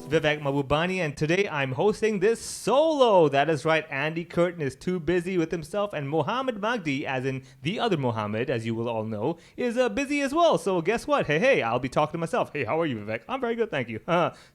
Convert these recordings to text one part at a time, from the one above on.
Vivek Mahbubani, and today I'm hosting this solo. That is right, Andy Curtin is too busy with himself, and Mohammed Magdi, as in the other Mohammed, as you will all know, is busy as well. So guess what? Hey, I'll be talking to myself. Hey, how are you, Vivek? I'm very good, thank you.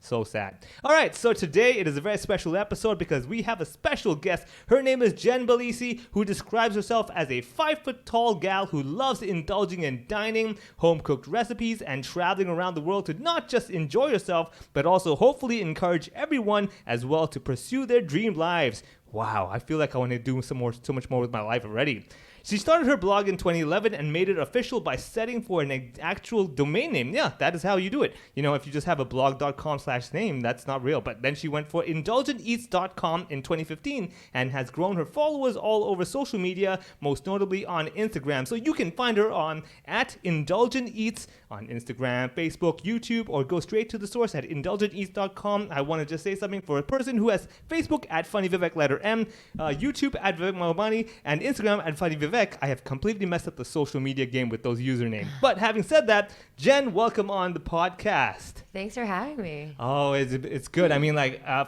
So sad. All right, so today it is a very special episode because we have a special guest. Her name is Jen Balisi, who describes herself as a 5-foot-tall gal who loves indulging in dining, home-cooked recipes, and traveling around the world to not just enjoy yourself, but also hopefully encourage everyone as well to pursue their dream lives. Wow, I feel like I want to do so much more with my life already. She started her blog in 2011 and made it official by setting for an actual domain name. Yeah, that is how you do it. You know, if you just have a blog.com/name, that's not real. But then she went for indulgenteats.com in 2015 and has grown her followers all over social media, most notably on Instagram. So you can find her on @indulgenteats on Instagram, Facebook, YouTube, or go straight to the source at indulgenteats.com. I want to just say something for a person who has Facebook @funnyvivek letter M, YouTube @Vivek Mahbubani, and Instagram @funnyvivek. I have completely messed up the social media game with those usernames. But having said that, Jen, welcome on the podcast. Thanks for having me. Oh, it's good. I mean,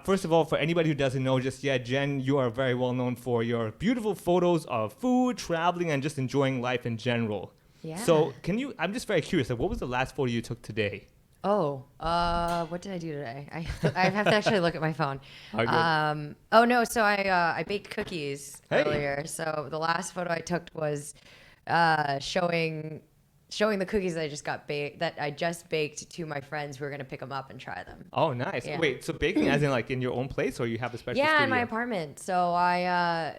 first of all, for anybody who doesn't know just yet, Jen, you are very well known for your beautiful photos of food, traveling, and just enjoying life in general. Yeah. So I'm just very curious, what was the last photo you took today? What did I do today? I have to actually look at my phone. So I baked cookies earlier. So the last photo I took was showing the cookies that I just baked to my friends who are going to pick them up and try them. Oh, nice. Yeah. Wait, so baking as in like in your own place, or you have a special studio? Yeah, in my apartment. So I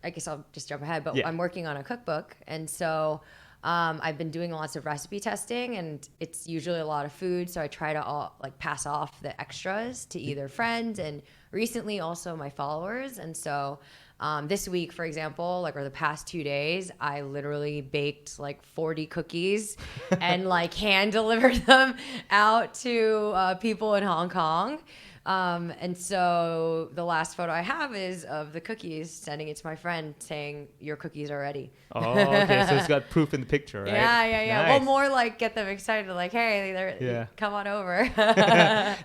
guess I'll just jump ahead, but I'm working on a cookbook, and so I've been doing lots of recipe testing, and it's usually a lot of food, so I try to pass off the extras to either friends and recently also my followers. And so this week, for example, or the past 2 days, I literally baked 40 cookies and hand delivered them out to people in Hong Kong. And so the last photo I have is of the cookies, sending it to my friend saying, your cookies are ready. Oh, okay. So it's got proof in the picture, right? Yeah. Nice. Well, more get them excited, hey, come on over.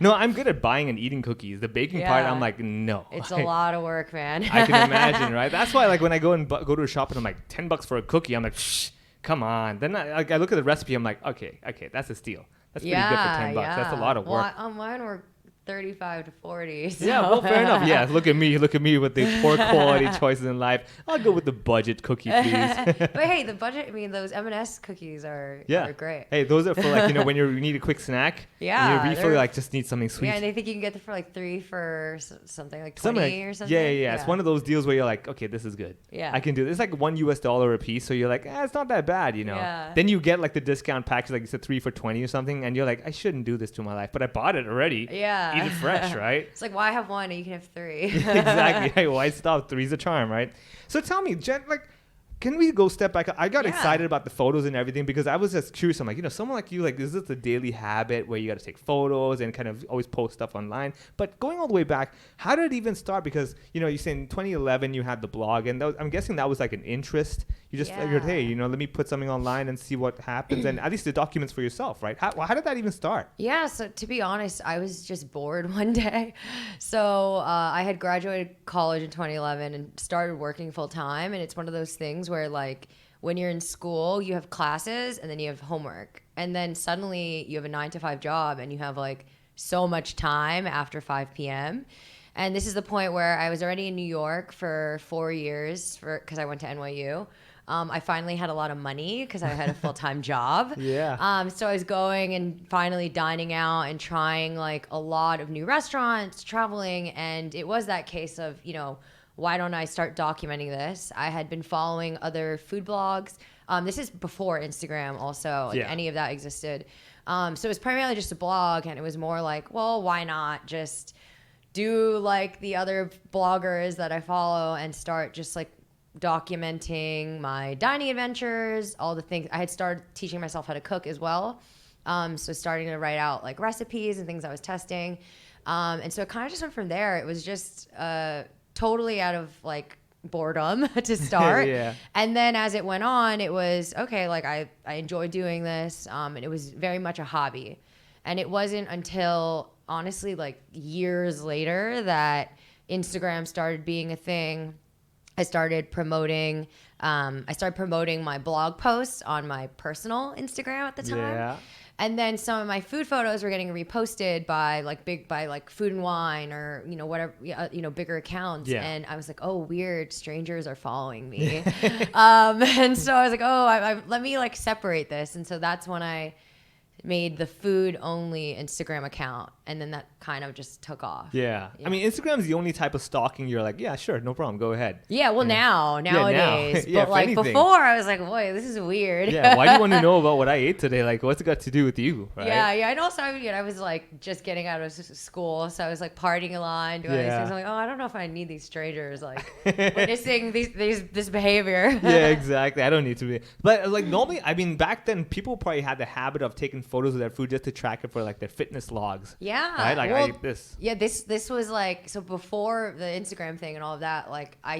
No, I'm good at buying and eating cookies. The baking part, I'm like, no. It's a lot of work, man. I can imagine, right? That's why when I go to a shop and I'm like, $10 for a cookie, I'm like, shh, come on. Then I look at the recipe, I'm like, okay, that's a steal. That's pretty good for $10. That's a lot of work. Well, mine were 35 to 40. So. Yeah, well, fair enough. Yeah, look at me with the poor quality choices in life. I'll go with the budget cookie, please. But hey, the budget, those M&S cookies are great. Hey, those are for when you need a quick snack. Yeah. And you really just need something sweet. Yeah, and they think you can get them for 3 for something 20 or something. Yeah. It's one of those deals where you're like, okay, this is good. Yeah. I can do this. It's $1 a piece. So you're like, it's not that bad, Yeah. Then you get the discount package, you said 3 for $20 or something. And you're like, I shouldn't do this to my life, but I bought it already. Yeah. Eat it fresh, right? It's why have one and you can have 3? Exactly. Hey, why stop? 3's a charm, right? So tell me, Jen, can we go step back? I got excited about the photos and everything because I was just curious. I'm like, someone like you, is this a daily habit where you got to take photos and kind of always post stuff online? But going all the way back, how did it even start? Because, you say in 2011 you had the blog, and I'm guessing that was an interest. You just figured, hey, let me put something online and see what happens, and at least the documents for yourself, right? How did that even start? Yeah, so to be honest, I was just bored one day. So I had graduated college in 2011 and started working full time, and it's one of those things where when you're in school, you have classes and then you have homework, and then suddenly you have a 9-to-5 job and you have so much time after 5 p.m. And this is the point where I was already in New York for 4 years because I went to NYU. I finally had a lot of money because I had a full-time job. Yeah. So I was going and finally dining out and trying a lot of new restaurants, traveling, and it was that case of, why don't I start documenting this? I had been following other food blogs. This is before Instagram also, any of that existed. So it was primarily just a blog, and it was more well, why not just do the other bloggers that I follow and start just documenting my dining adventures, all the things. I had started teaching myself how to cook as well. So starting to write out recipes and things I was testing. And so it kind of just went from there. It was just totally out of boredom to start. And then as it went on, it was okay, I enjoy doing this. And it was very much a hobby. And it wasn't until honestly like years later that Instagram started being a thing. I started promoting my blog posts on my personal Instagram at the time. Yeah. And then some of my food photos were getting reposted by Food and Wine or, whatever, bigger accounts. Yeah. And I was like, oh, weird, strangers are following me. And so I was like, oh, let me like separate this. And so that's when I made the food only Instagram account, and then that kind of just took off. Yeah. I mean, Instagram's the only type of stalking you're like, yeah, sure, no problem, go ahead. Yeah, well, nowadays. Yeah, but like anything. before, I was like, boy, this is weird. Yeah, why do you want to know about what I ate today? Like, what's it got to do with you, right? Yeah. And also, I was like just getting out of school, so I was like partying a lot and doing all these things. I'm like, oh, I don't know if I need these strangers like witnessing this behavior. Yeah, exactly. I don't need to be. But like normally, I mean, back then, people probably had the habit of taking photos of their food just to track it for like their fitness logs. Yeah. Right? Like, I ate this. Yeah, this was like, so before the Instagram thing and all of that, like I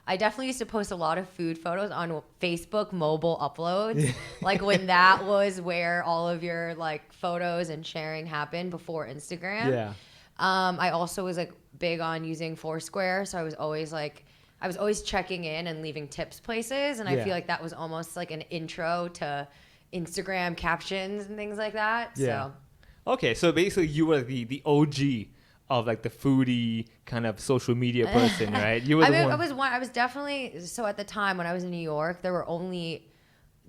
definitely used to post a lot of food photos on Facebook mobile uploads. Like when that was where all of your like photos and sharing happened before Instagram. Yeah. I also was like big on using Foursquare. So I was always checking in and leaving tips places. And I feel like that was almost like an intro to Instagram captions and things like that. Yeah. So. Okay, so basically you were the OG of like the foodie kind of social media person, right? You were I was definitely, so at the time when I was in New York, there were only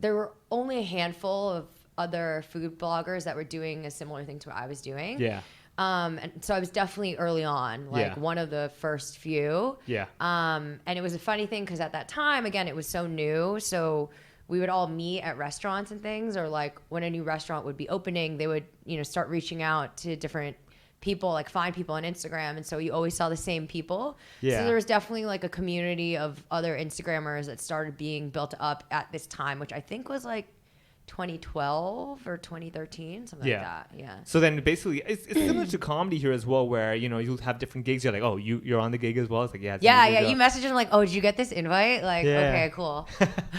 a handful of other food bloggers that were doing a similar thing to what I was doing. Yeah. And so I was definitely early on, like one of the first few. Yeah. And it was a funny thing because at that time, again, it was so new. So we would all meet at restaurants and things, or like when a new restaurant would be opening, they would, start reaching out to different people, like find people on Instagram. And so you always saw the same people. Yeah. So there was definitely like a community of other Instagrammers that started being built up at this time, which I think was like 2012 or 2013, something like that. Yeah. So then basically it's similar to comedy here as well, where you'll have different gigs. You're like, oh, you're on the gig as well. It's like, yeah. You message them like, oh, did you get this invite? Like, okay, cool.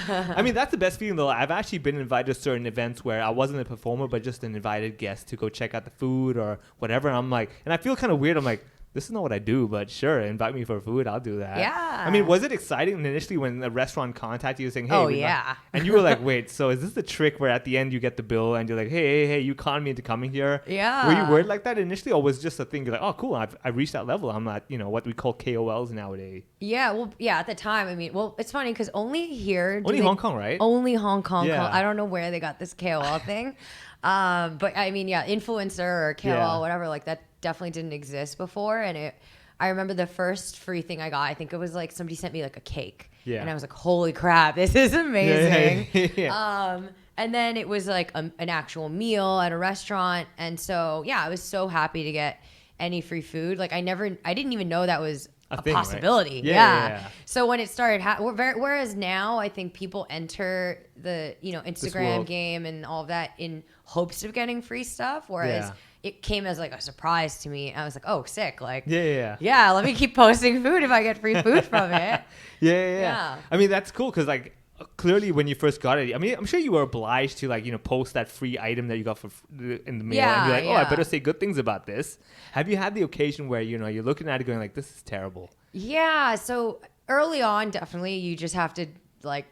I mean, that's the best feeling though. I've actually been invited to certain events where I wasn't a performer, but just an invited guest to go check out the food or whatever. And I'm like, and I feel kind of weird. I'm like, this is not what I do, but sure, invite me for food, I'll do that. Yeah. I mean, was it exciting initially when the restaurant contacted you saying, hey, oh, yeah. And you were like, wait, so is this the trick where at the end you get the bill and you're like, hey, you conned me into coming here? Yeah. Were you worried like that initially, or was it just a thing? You're like, oh, cool, I've reached that level. I'm not, what we call KOLs nowadays. Yeah, well, yeah, at the time, I mean, well, it's funny because only here. Hong Kong, right? Only Hong Kong. Yeah. I don't know where they got this KOL thing. But I mean, yeah, influencer or KOL, whatever, like that definitely didn't exist before. And I remember the first free thing I got, I think it was like somebody sent me like a cake. Yeah. And I was like, holy crap, this is amazing. Yeah. And then it was like an actual meal at a restaurant. And so, yeah, I was so happy to get any free food. Like I didn't even know that was a thing, possibility. Right? Yeah. So when it started, whereas now I think people enter the, Instagram game and all of that in hopes of getting free stuff. Whereas it came as like a surprise to me. I was like, oh, sick. Like, yeah, let me keep posting food if I get free food from it. Yeah. I mean, that's cool because like clearly when you first got it, I mean, I'm sure you were obliged to like, post that free item that you got in the mail and be like, oh, I better say good things about this. Have you had the occasion where, you're looking at it going like, this is terrible? Yeah. So early on, definitely you just have to like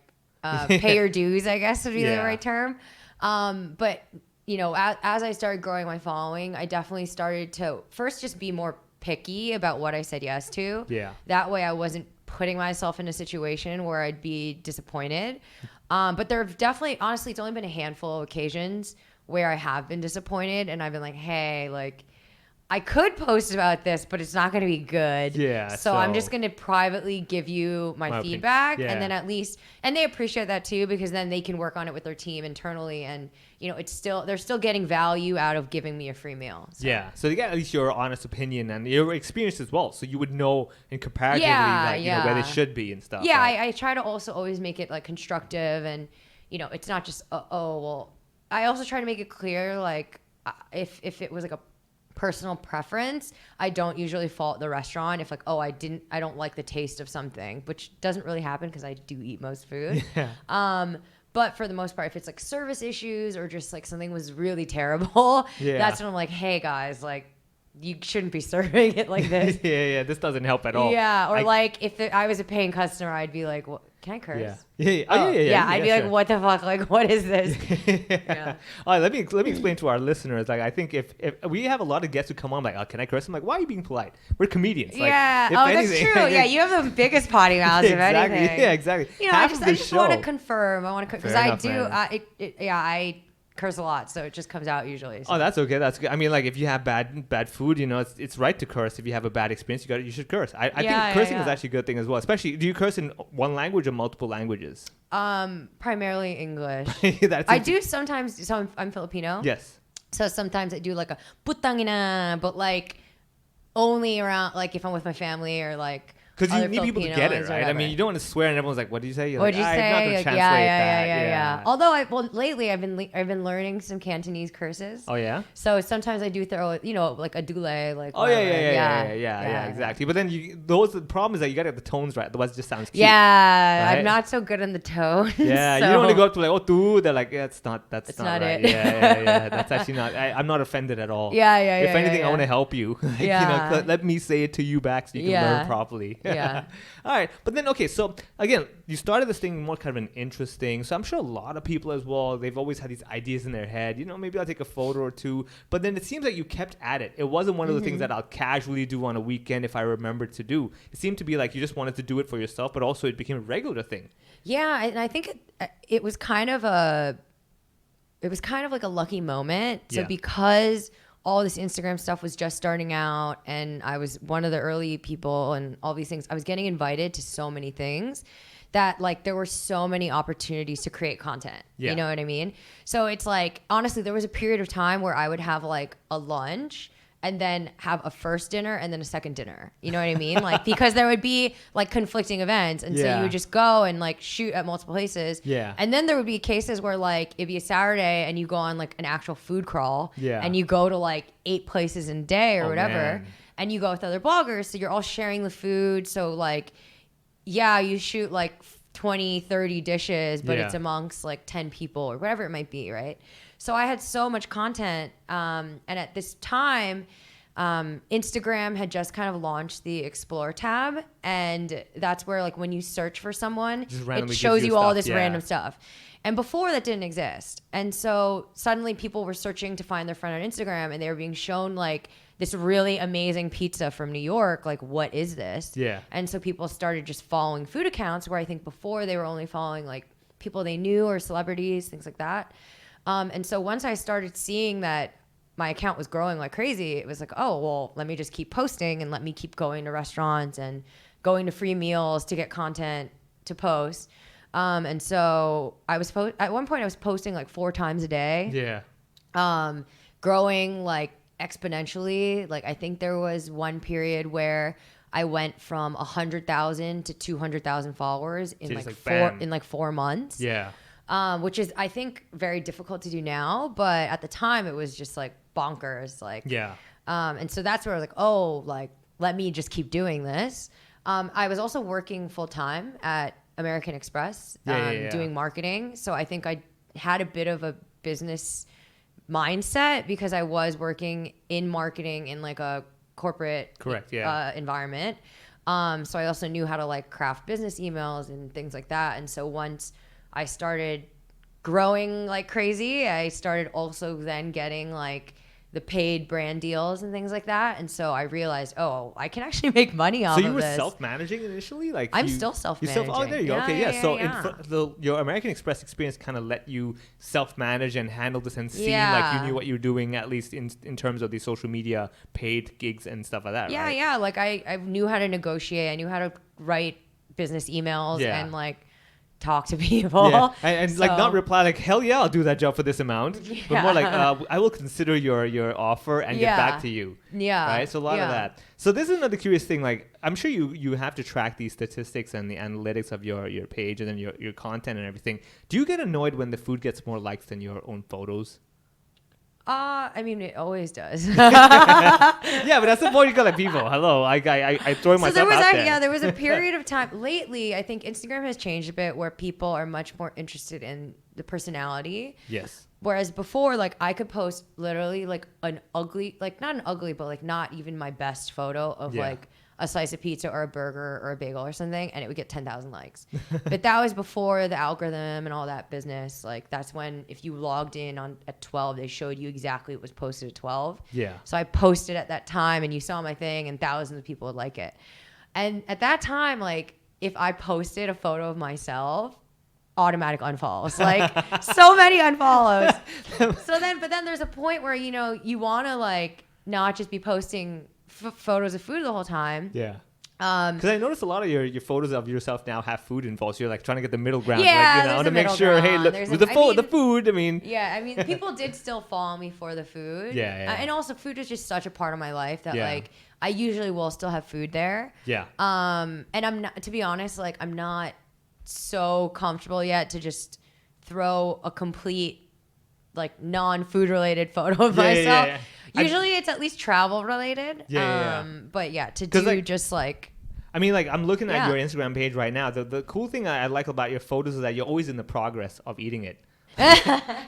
pay your dues, I guess would be the right term. But as I started growing my following, I definitely started to first just be more picky about what I said yes to. Yeah. That way I wasn't putting myself in a situation where I'd be disappointed. But there have definitely, honestly, it's only been a handful of occasions where I have been disappointed and I've been like, hey, like, I could post about this, but it's not going to be good. Yeah. So I'm just going to privately give you my feedback. And then at least, and they appreciate that too, because then they can work on it with their team internally. And, they're still getting value out of giving me a free meal. So. Yeah. So they get at least your honest opinion and your experience as well. So you would know in comparatively, where they should be and stuff. Yeah. Right? I try to also always make it like constructive and, it's not just, I also try to make it clear, like if it was like a personal preference, I don't usually fault the restaurant if like, I don't like the taste of something, which doesn't really happen because I do eat most food. Yeah. But for the most part, if it's like service issues or just like something was really terrible, that's when I'm like, hey guys, like you shouldn't be serving it like this. Yeah, this doesn't help at all. Yeah, or like if I was a paying customer, I'd be like, well, can I curse? Yeah. I'd be like, what the fuck? Like, what is this? All right, let me explain to our listeners. Like, I think if we have a lot of guests who come on, like, oh, can I curse? I'm like, why are you being polite? We're comedians. Like, that's true. Yeah, you have the biggest potty mouths of anything. Yeah, exactly. You know, I just want to confirm. I want to because I do. I curse a lot, so it just comes out usually. So. Oh, that's okay. That's good. I mean, like if you have bad food, you know, it's right to curse. If you have a bad experience, you should curse. I think cursing is actually a good thing as well. Especially, do you curse in one language or multiple languages? Primarily English. I do sometimes. So I'm Filipino. Yes. So sometimes I do like a putangina, but like only around like if I'm with my family or like. Because you need people to get it, right? I mean, you don't want to swear and everyone's like, "What did you say?" What did you say? I'm not going to translate that. Yeah. Although, lately I've been learning some Cantonese curses. Oh yeah. So sometimes I do throw, like a dule, like. Oh yeah, exactly. But then the problem is that you got to get the tones right, otherwise it just sounds cute. Yeah, right? I'm not so good on the tones. Yeah, so. You don't want to go up to like, oh, tu. They're like, yeah, that's not right. It. Yeah. That's actually not. I'm not offended at all. Yeah. If anything, I want to help you. You know, let me say it to you back so you can learn properly. Yeah. All right. But then, okay, so again, you started this thing more kind of an interesting. So I'm sure a lot of people as well, they've always had these ideas in their head. You know, maybe I'll take a photo or two. But then it seems like you kept at it. It wasn't one of the things that I'll casually do on a weekend if I remember to do. It seemed to be like you just wanted to do it for yourself, but also it became a regular thing. Yeah, and I think it was kind of like a lucky moment. So because all this Instagram stuff was just starting out and I was one of the early people and all these things, I was getting invited to so many things that like there were so many opportunities to create content. You know what I mean? So it's like, honestly, there was a period of time where I would have like a lunch and then have a first dinner and then a second dinner. You know what I mean? Like, because there would be like conflicting events. And so you would just go and like shoot at multiple places. Yeah. And then there would be cases where like it'd be a Saturday and you go on like an actual food crawl. Yeah. And you go to like 8 places in a day or whatever. Man. And you go with other bloggers. So you're all sharing the food. So like, you shoot like 20, 30 dishes, but it's amongst like 10 people or whatever it might be, right? So I had so much content. And at this time, Instagram had just kind of launched the Explore tab. And that's where like when you search for someone, it shows you all this random stuff. And before that didn't exist. And so suddenly people were searching to find their friend on Instagram and they were being shown like this really amazing pizza from New York. Like, what is this? Yeah. And so people started just following food accounts where I think before they were only following like people they knew or celebrities, things like that. And so once I started seeing that my account was growing like crazy, it was like, oh, well, let me just keep posting and let me keep going to restaurants and going to free meals to get content to post. And so I was at one point I was posting like 4 times a day. Yeah. Growing like exponentially. Like I think there was one period where I went from 100,000 to 200,000 followers in like 4 months. Yeah. Which is, I think, very difficult to do now. But at the time, it was just like bonkers. Like, and so that's where I was like, oh, like, let me just keep doing this. I was also working full time at American Express, doing marketing. So I think I had a bit of a business mindset because I was working in marketing in like a corporate environment. So I also knew how to like craft business emails and things like that. And so once I started growing like crazy, I started also then getting like the paid brand deals and things like that. And so I realized, oh, I can actually make money off of this. So you were self-managing initially? Like I'm still self-managing. Oh, there you go. Okay, so your American Express experience kind of let you self-manage and handle this and see like you knew what you were doing, at least in terms of the social media paid gigs and stuff like that, right? Yeah. Like I knew how to negotiate. I knew how to write business emails and like talk to people. And like not reply like, hell yeah, I'll do that job for this amount. But more like, I will consider your offer and get back to you. Yeah. Right? So a lot of that. So this is another curious thing. Like, I'm sure you have to track these statistics and the analytics of your page and then your content and everything. Do you get annoyed when the food gets more likes than your own photos? I mean, it always does. Yeah, but that's the point. You got like people. Hello, I throw myself there was out there. Yeah, there was a period of time lately. I think Instagram has changed a bit where people are much more interested in the personality. Yes. Whereas before, like I could post literally like an ugly, like not an ugly, but like not even my best photo of like a slice of pizza or a burger or a bagel or something, and it would get 10,000 likes. But that was before the algorithm and all that business. Like that's when if you logged in on at 12, they showed you exactly what was posted at 12. Yeah. So I posted at that time, and you saw my thing, and thousands of people would like it. And at that time, like if I posted a photo of myself, automatic unfollows, like so many unfollows. But then there's a point where you want to like not just be posting photos of food the whole time. Yeah. Because I noticed a lot of your photos of yourself now have food involved. So you're like trying to get the middle ground, yeah, like, to make sure, hey, look, the food. I mean, yeah, I mean, people did still follow me for the food. Yeah. And also, food is just such a part of my life that like I usually will still have food there. Yeah. And I'm not, to be honest, like I'm not so comfortable yet to just throw a complete like non-food related photo of myself. Yeah. Usually it's at least travel related. But yeah, to do like, just like, I mean, like I'm looking at your Instagram page right now. The cool thing I like about your photos is that you're always in the progress of eating it.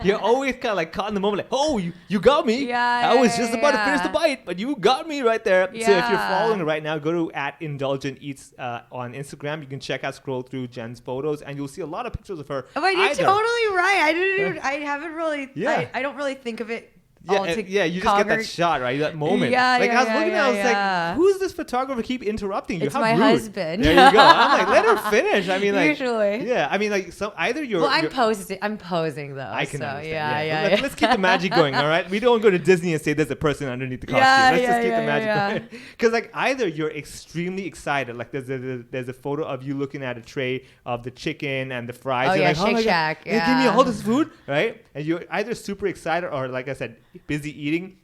You're always kind of like caught in the moment, like, oh, you got me. I was just about to finish the bite, but you got me right there. So if you're following it right now, go to @Indulgent Eats on Instagram. You can scroll through Jen's photos, and you'll see a lot of pictures of her. Oh, you're totally right. I haven't really. I don't really think of it. You just get that shot, right? That moment. I was looking at it, I was like, who's this photographer keep interrupting you? It's How my rude. Husband. There you go. I'm like, let her finish. I mean, like, usually. Yeah, I mean, like, so either you're. Well, I'm posing though. I can understand. Yeah. Let's keep the magic going, all right? We don't go to Disney and say there's a person underneath the costume. Let's just keep the magic going. Because like either you're extremely excited, like there's a photo of you looking at a tray of the chicken and the fries. Oh, you're like, Shake Shack. Give me all this food, right? And you're either super excited or, like I said, busy eating.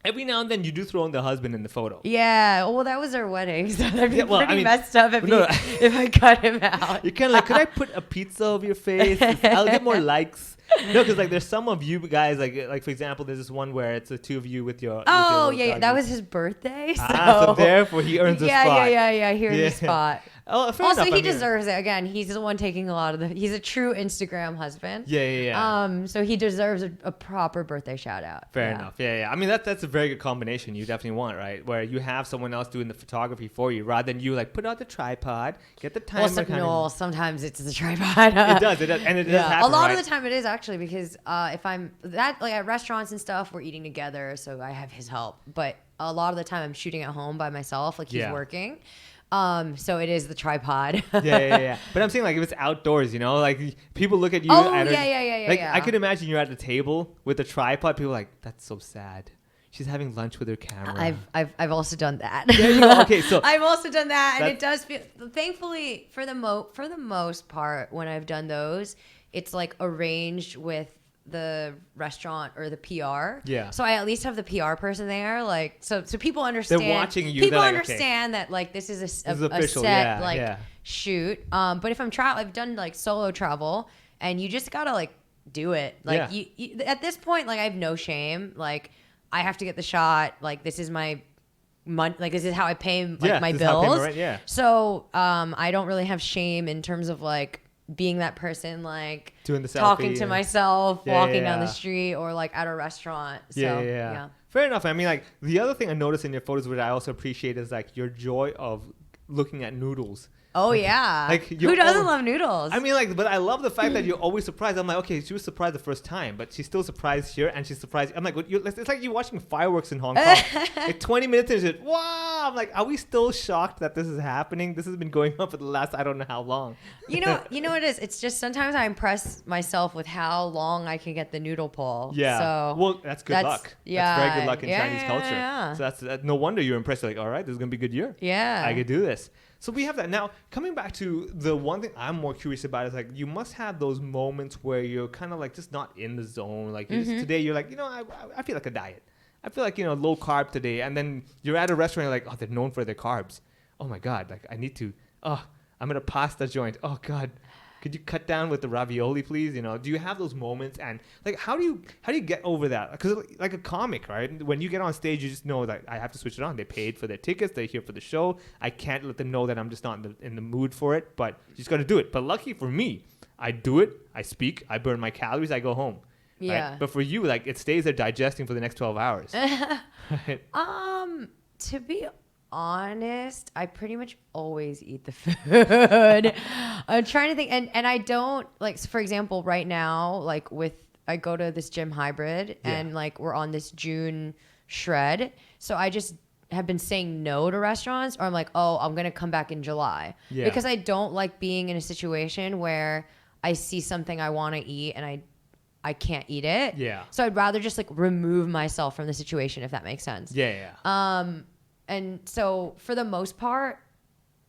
Every now and then you do throw in the husband in the photo. Yeah. Well, that was our wedding, so that'd be pretty messed up if I cut him out. You're kind of like, could I put a pizza over your face? I'll get more likes. No, because like there's some of you guys, like for example, there's this one where it's the two of you with your. That was his birthday. So therefore he earns a spot. Yeah. He earned a spot. Oh, also, he deserves it. Again, he's the one taking a lot of he's a true Instagram husband. Yeah. So he deserves a proper birthday shout out. Fair enough. Yeah. I mean, that's a very good combination. You definitely want, right? Where you have someone else doing the photography for you, rather than you like put out the tripod, get the timer. Sometimes it's the tripod. It does, and it does happen. A lot of the time it is actually, because if I'm like at restaurants and stuff, we're eating together, so I have his help. But a lot of the time I'm shooting at home by myself, like he's working. So it is the tripod. Yeah. But I'm saying, like, if it's outdoors, like people look at you. I could imagine you're at the table with a tripod. People are like, that's so sad. She's having lunch with her camera. I've also done that. There you go. Okay, so I've also done that, and it does feel. Thankfully, for the most part, when I've done those, it's like arranged with the restaurant or the PR. Yeah. So I at least have the PR person there, like so people understand. They're watching you. People like, understand that like this is a official, set shoot. But if I'm I've done like solo travel, and you just gotta like do it. Like you at this point, like I have no shame. Like I have to get the shot. Like this is my money. Like this is how I pay my bills. So I don't really have shame in terms of like being that person, like doing the selfie, talking to myself, walking down the street, or like at a restaurant. So, yeah. Fair enough. I mean, like the other thing I noticed in your photos, which I also appreciate, is like your joy of looking at noodles. Oh, yeah. Like who doesn't love noodles? I mean, like, but I love the fact that you're always surprised. I'm like, okay, she was surprised the first time, but she's still surprised here, and she's surprised. I'm like, it's like you're watching fireworks in Hong Kong. Like 20 minutes into it, wow! I'm like, are we still shocked that this is happening? This has been going on for the last I don't know how long. You know what it is? It's just sometimes I impress myself with how long I can get the noodle pull. Yeah. So well, that's good luck. Yeah. That's very good luck in Chinese culture. Yeah. So that's no wonder you're impressed. You're like, all right, this is gonna be a good year. Yeah. I could do this. So we have that. Now, coming back to the one thing I'm more curious about is like you must have those moments where you're kind of like just not in the zone. Like today you're like, I feel like a diet. I feel like, low carb today. And then you're at a restaurant, you're like, oh, they're known for their carbs. Oh my God. Like I need to, I'm at a pasta joint. Oh God. could you cut down with the ravioli, please? You know, do you have those moments? And like, how do you get over that? Because like a comic, right? When you get on stage, you just know that I have to switch it on. They paid for their tickets. They're here for the show. I can't let them know that I'm just not in the mood for it. But you just got to do it. But lucky for me, I do it. I speak. I burn my calories. I go home. Yeah. Right? But for you, like, it stays there digesting for the next 12 hours. Right? To be honest, I pretty much always eat the food. I'm trying to think, and I don't like. So for example, right now, like I go to this gym hybrid, and like we're on this June shred, so I just have been saying no to restaurants, or I'm like, oh, I'm gonna come back in July, because I don't like being in a situation where I see something I want to eat and I can't eat it. Yeah. So I'd rather just like remove myself from the situation, if that makes sense. Yeah. And so for the most part,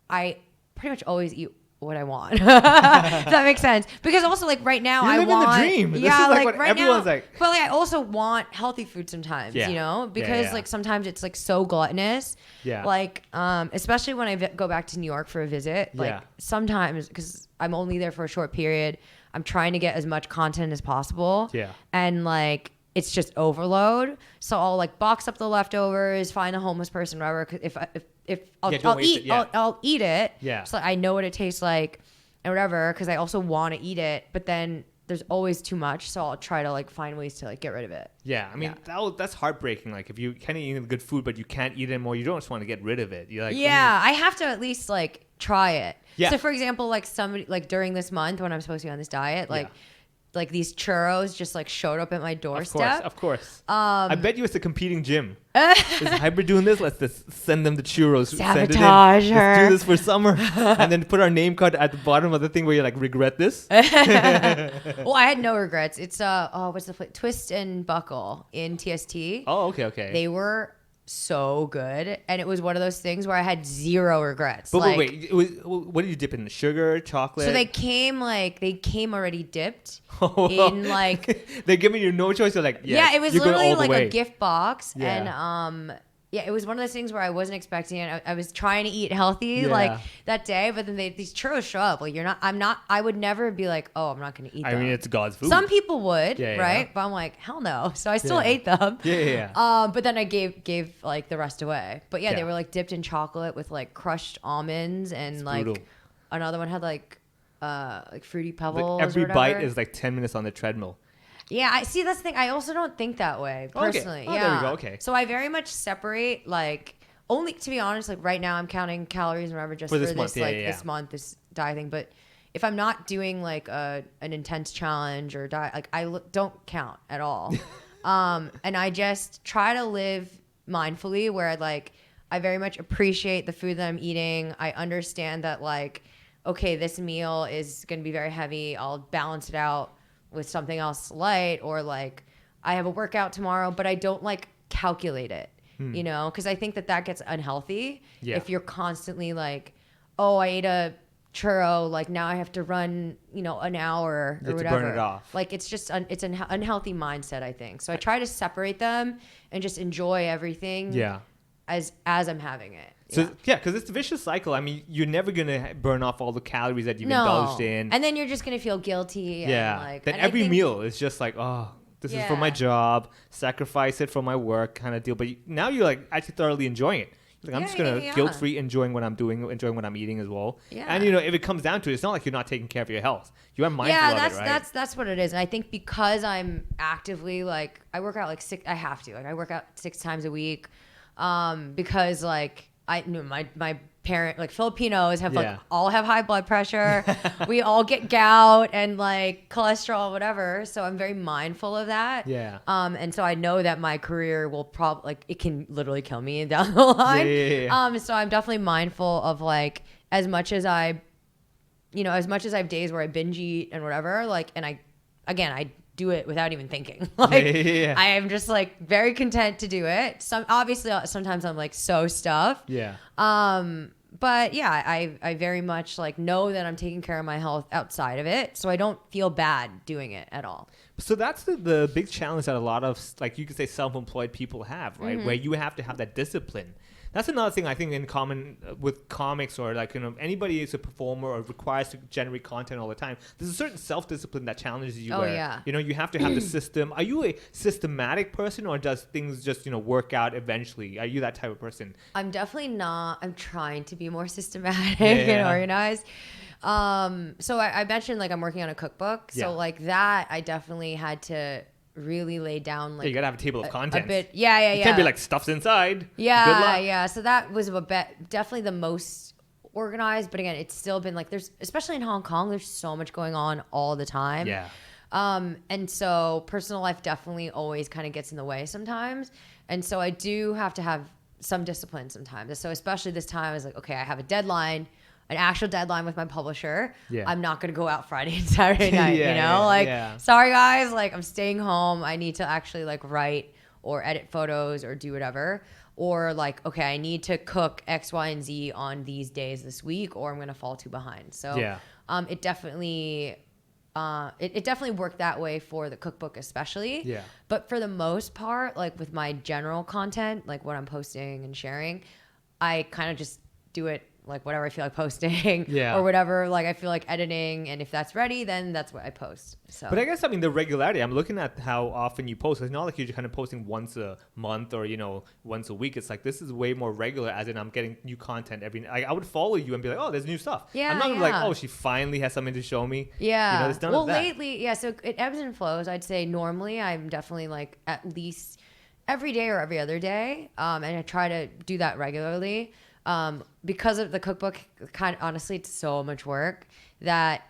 I pretty much always eat what I want. If that makes sense. Because also like right now You're living the dream. Yeah, this is like what right everyone's now. Like. But like I also want healthy food sometimes, you know? Because like sometimes it's like so gluttonous. Yeah. Like especially when I go back to New York for a visit. Like sometimes, because I'm only there for a short period, I'm trying to get as much content as possible. Yeah. And like it's just overload. So I'll like box up the leftovers, find a homeless person, whatever. If I'll eat it. Yeah. So I know what it tastes like and whatever, because I also want to eat it. But then there's always too much, so I'll try to like find ways to like get rid of it. Yeah, I mean that's heartbreaking. Like if you can't eat good food, but you can't eat it anymore, you don't just want to get rid of it. You're like, I have to at least like try it. Yeah. So for example, like somebody like during this month when I'm supposed to be on this diet, like these churros just like showed up at my doorstep. Of course. I bet you it's a competing gym. Is Hybrid doing this? Let's just send them the churros. Sabotage her. Let's do this for summer. And then put our name card at the bottom of the thing where you like, regret this. Well, I had no regrets. It's what's the place? Twist and Buckle in TST. Oh, okay. They were so good, and it was one of those things where I had zero regrets. But like, wait, what did you dip in? Sugar, chocolate? So they came already dipped in like they're giving you no choice. You're like, it was literally like a gift box, and it was one of those things where I wasn't expecting it. I was trying to eat healthy like that day, but then these churros show up. Like I would never be like, oh, I'm not going to eat them. I mean, it's God's food. Some people would, right? But I'm like, hell no. So I still ate them. But then I gave like the rest away. But they were like dipped in chocolate with like crushed almonds, and it's like brutal. Another one had like Fruity Pebbles. Like every bite is like 10 minutes on the treadmill. Yeah, I see. That's the thing. I also don't think that way personally. Okay. Oh, there we go. Okay. So I very much separate, like, only to be honest. Like right now, I'm counting calories and whatever just for this month, this month, this diet thing. But if I'm not doing like an intense challenge or diet, like I don't count at all. And I just try to live mindfully, where like I very much appreciate the food that I'm eating. I understand that like, okay, this meal is going to be very heavy. I'll balance it out with something else light, or like I have a workout tomorrow, but I don't like calculate it, you know, because I think that gets unhealthy if you're constantly like, oh, I ate a churro, like now I have to run, you know, an hour or whatever. Burn it off. Like it's just it's an unhealthy mindset, I think. So I try to separate them and just enjoy everything as I'm having it. So because it's a vicious cycle. I mean, you're never gonna burn off all the calories that you've indulged in, and then you're just gonna feel guilty. And like, then every meal is just like, oh, this is for my job, sacrifice it for my work, kind of deal. But now you're like actually thoroughly enjoying it. Like, I'm just gonna guilt-free enjoying what I'm doing, enjoying what I'm eating as well. Yeah. And you know, if it comes down to it, it's not like you're not taking care of your health. You are mindful of it, right? That's what it is. And I think because I'm actively like, I work out like I have to. Like I work out 6 times a week, because like. I knew my parent, like Filipinos have like all have high blood pressure. We all get gout and like cholesterol, whatever. So I'm very mindful of that. Yeah. And so I know that my career will probably like it can literally kill me down the line. Yeah. So I'm definitely mindful of like as much as I have days where I binge eat and whatever, like, and I do it without even thinking. Like I am just like very content to do it. Sometimes I'm like so stuffed. Yeah. But yeah, I very much like know that I'm taking care of my health outside of it, so I don't feel bad doing it at all. So that's the big challenge that a lot of, like you could say, self-employed people have, right? Where you have to have that discipline. That's another thing I think in common with comics, or like, anybody is a performer or requires to generate content all the time. There's a certain self-discipline that challenges you where, you have to have the system. Are you a systematic person, or does things just, work out eventually? Are you that type of person? I'm definitely not. I'm trying to be more systematic and organized. So I mentioned like I'm working on a cookbook. So like that, I definitely had to really lay down like you gotta have a table of contents. A bit, yeah. It can't be like stuff's inside. Yeah. So that was definitely the most organized. But again, it's still been like there's, especially in Hong Kong, there's so much going on all the time. Yeah. And so personal life definitely always kind of gets in the way sometimes. And so I do have to have some discipline sometimes. So especially this time, I was like, okay, I have a deadline. An actual deadline with my publisher. Yeah. I'm not going to go out Friday and Saturday night, sorry guys, like I'm staying home. I need to actually like write or edit photos or do whatever. Or like, okay, I need to cook X, Y, and Z on these days this week, or I'm going to fall too behind. So it definitely worked that way for the cookbook especially. Yeah. But for the most part, like with my general content, like what I'm posting and sharing, I kind of just do it like whatever I feel like posting or whatever, like I feel like editing, and if that's ready, then that's what I post. So, but I guess, the regularity, I'm looking at how often you post. It's not like you're kind of posting once a month or, once a week. It's like, this is way more regular, as in I'm getting new content I would follow you and be like, oh, there's new stuff. Yeah. I'm not gonna be like, oh, she finally has something to show me. Yeah. There's none of that. Lately, so it ebbs and flows. I'd say normally I'm definitely like at least every day or every other day. And I try to do that regularly. Because of the cookbook, honestly, it's so much work that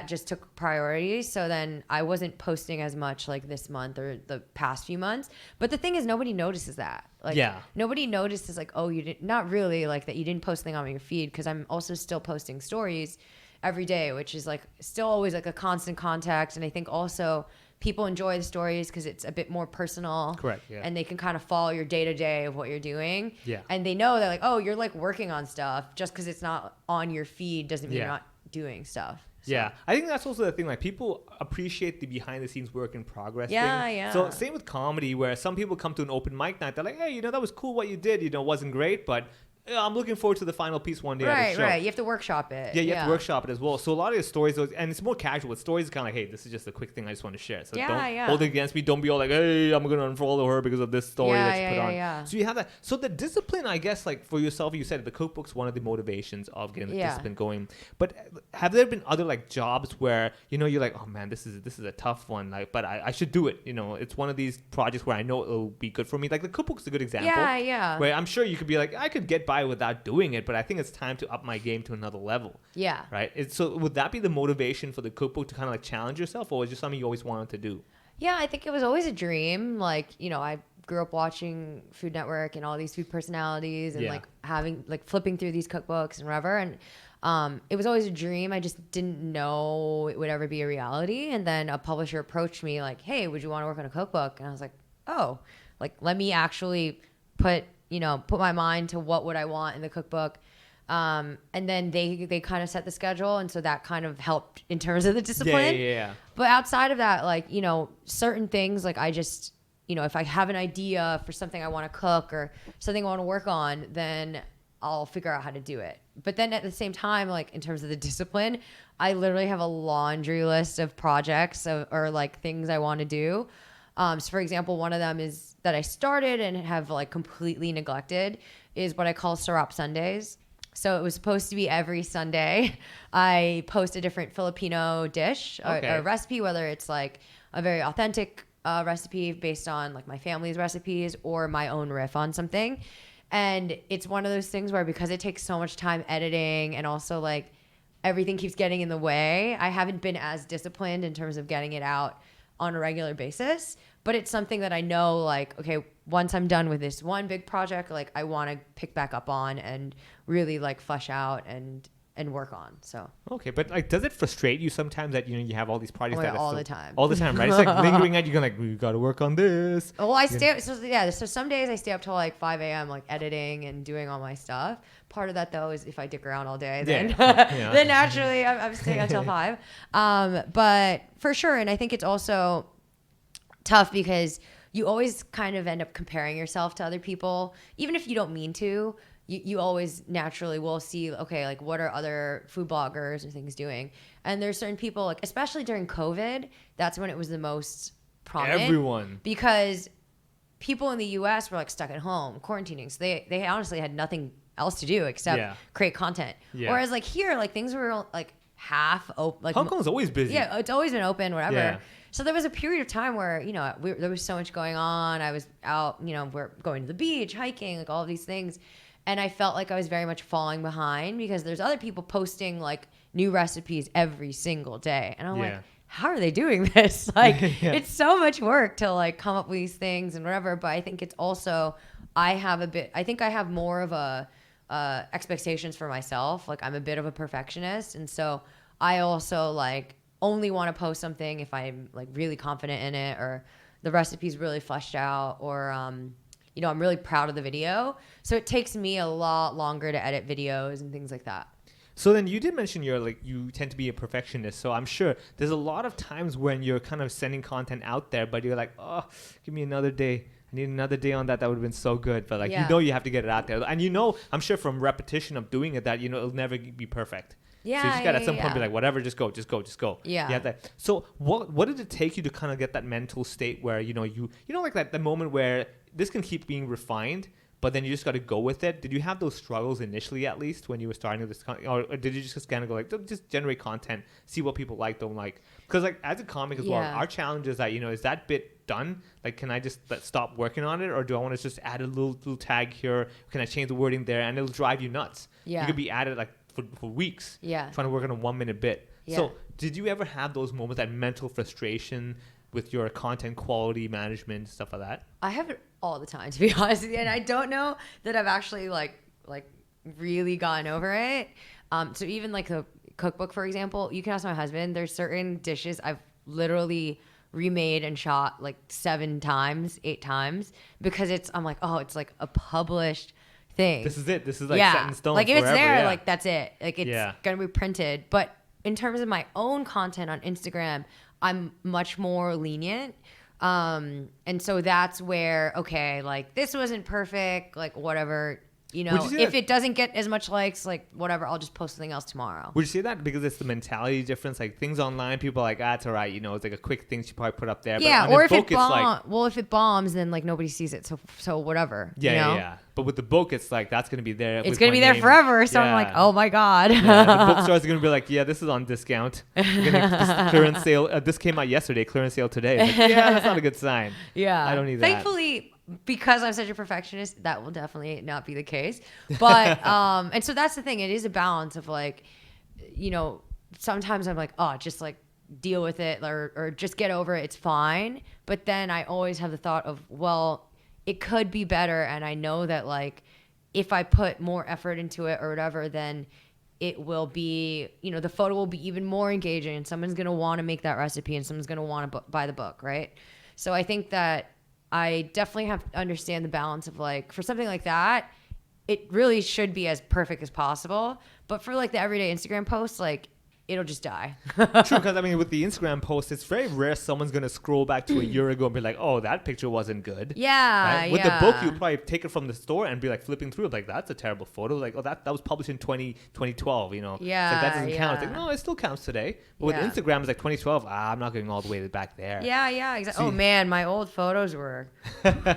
just took priority. So then I wasn't posting as much like this month or the past few months. But the thing is, nobody notices that. Like, nobody notices like, oh, you didn't, not really like that you didn't post something on your feed, because I'm also still posting stories every day, which is like still always like a constant contact. And I think also people enjoy the stories because it's a bit more personal. Correct. Yeah. And they can kind of follow your day to day of what you're doing. Yeah. And they know that like, oh, you're like working on stuff. Just because it's not on your feed doesn't mean you're not doing stuff. So. Yeah. I think that's also the thing. Like, people appreciate the behind the scenes work in progress thing. Yeah. So same with comedy, where some people come to an open mic night. They're like, hey, that was cool what you did. It wasn't great, but I'm looking forward to the final piece one day at the show. Right. You have to workshop it. Yeah, you have to workshop it as well. So a lot of the stories, and it's more casual. With stories, it's kind of like, hey, this is just a quick thing I just want to share. So don't hold it against me. Don't be all like, hey, I'm going to unfollow her because of this story that you put on. Yeah. So you have that. So the discipline, I guess, like for yourself, you said the cookbook's one of the motivations of getting the discipline going. But have there been other like jobs where, you're like, oh man, this is a tough one, like, but I should do it. It's one of these projects where I know it'll be good for me. Like the cookbook's a good example. Yeah. Where I'm sure you could be like, I could get by without doing it, but I think it's time to up my game to another level. Yeah. Right? So would that be the motivation for the cookbook, to kind of like challenge yourself, or is it just something you always wanted to do? Yeah, I think it was always a dream. Like, I grew up watching Food Network and all these food personalities and like having like flipping through these cookbooks and whatever. And it was always a dream. I just didn't know it would ever be a reality. And then a publisher approached me like, hey, would you want to work on a cookbook? And I was like, oh, like let me actually put my mind to what would I want in the cookbook. And then they kind of set the schedule. And so that kind of helped in terms of the discipline. Yeah. But outside of that, like, certain things, like I just, if I have an idea for something I want to cook or something I want to work on, then I'll figure out how to do it. But then at the same time, like in terms of the discipline, I literally have a laundry list of projects or like things I want to do. So for example, one of them is that I started and have like completely neglected is what I call Syrup Sundays. So it was supposed to be every Sunday I post a different Filipino dish, a recipe, whether it's like a very authentic recipe based on like my family's recipes or my own riff on something. And it's one of those things where, because it takes so much time editing and also like everything keeps getting in the way, I haven't been as disciplined in terms of getting it out on a regular basis. But it's something that I know, like, okay, once I'm done with this one big project, like I want to pick back up on and really like flesh out and work on. So okay, but like, does it frustrate you sometimes that you have all these projects all the time, right? It's like lingering at you, like, we got to work on this. Well, I stay up, so some days I stay up till like 5 a.m. like editing and doing all my stuff. Part of that though is if I dick around all day, then then naturally I'm staying until 5. But for sure, and I think it's also tough because you always kind of end up comparing yourself to other people, even if you don't mean to. You always naturally will see, okay, like what are other food bloggers or things doing? And there's certain people, like especially during COVID, that's when it was the most prominent. Everyone. Because people in the U.S. were like stuck at home, quarantining. So they honestly had nothing else to do except create content. Yeah. Whereas like here, like things were like half open. Like Hong Kong's always busy. Yeah, it's always been open, whatever. Yeah. So there was a period of time where, you know, there was so much going on. I was out, you know, we're going to the beach, hiking, like all of these things. And I felt like I was very much falling behind because there's other people posting like new recipes every single day. And I'm like, how are they doing this? Like, it's so much work to like come up with these things and whatever. But I think it's also, I think I have more of a expectations for myself. Like I'm a bit of a perfectionist. And so I also like only want to post something if I'm like really confident in it or the recipe's really fleshed out or, you know, I'm really proud of the video. So it takes me a lot longer to edit videos and things like that. So then you did mention you tend to be a perfectionist. So I'm sure there's a lot of times when you're kind of sending content out there, but you're like, oh, give me another day. I need another day on that. That would have been so good. But like, you know, you have to get it out there. And you know, I'm sure from repetition of doing it that, you know, it'll never be perfect. Yeah, so you just got to at some point be like, whatever, just go. Yeah. You have that. So what did it take you to kind of get that mental state where, you know, like that the moment where this can keep being refined, but then you just got to go with it. Did you have those struggles initially, at least, when you were starting this, or did you just kind of go like, just generate content, see what people like, don't like? Because like as a comic as well, our challenge is that, you know, is that bit done? Like, can I just stop working on it, or do I want to just add a little tag here? Can I change the wording there, and it'll drive you nuts? Yeah, you could be at it like for weeks. Yeah, trying to work on a 1 minute bit. Yeah. So did you ever have those moments, that mental frustration with your content quality management, stuff like that? I have it all the time, to be honest with you. And I don't know that I've actually like really gotten over it. So even like a cookbook, for example, you can ask my husband, there's certain dishes I've literally remade and shot like 7 times, 8 times because I'm like, oh, it's like a published thing. This is it. This is like set in stone. Like if it's there, like that's it. Like it's going to be printed. But in terms of my own content on Instagram, I'm much more lenient. And so that's where, okay, like this wasn't perfect, like whatever, you know, if it doesn't get as much likes, like whatever, I'll just post something else tomorrow. Would you say that because it's the mentality difference? Like things online, people are like, it's all right, you know, it's like a quick thing she probably put up there. Yeah, but or if it bombs, if it bombs, then like nobody sees it, so whatever. Yeah, you know? yeah. But with the book, it's like that's gonna be there. It's gonna be there forever. So I'm like, oh my god. The bookstores are gonna be like, yeah, this is on discount. This clearance sale. This came out yesterday. Clearance sale today. Like, yeah, that's not a good sign. Yeah, I don't need that. Thankfully, because I'm such a perfectionist, that will definitely not be the case. But and so that's the thing. It is a balance of like, you know, sometimes I'm like, oh, just like deal with it or just get over it. It's fine. But then I always have the thought of, well, it could be better. And I know that like if I put more effort into it or whatever, then it will be, you know, the photo will be even more engaging and someone's going to want to make that recipe and someone's going to want to buy the book. Right. So I think that I definitely have to understand the balance of like, for something like that, it really should be as perfect as possible. But for like the everyday Instagram posts, like it'll just die. True, because I mean, with the Instagram post, it's very rare someone's gonna scroll back to a year ago and be like, "Oh, that picture wasn't good." Yeah, right? With the book, you probably take it from the store and be like flipping through it, like, "That's a terrible photo." Like, "Oh, that was published in 2012." You know, yeah, it's like, that doesn't count. It's like, no, it still counts today. But with Instagram, it's like 2012. I'm not going all the way back there. Yeah, exactly. Oh man, my old photos were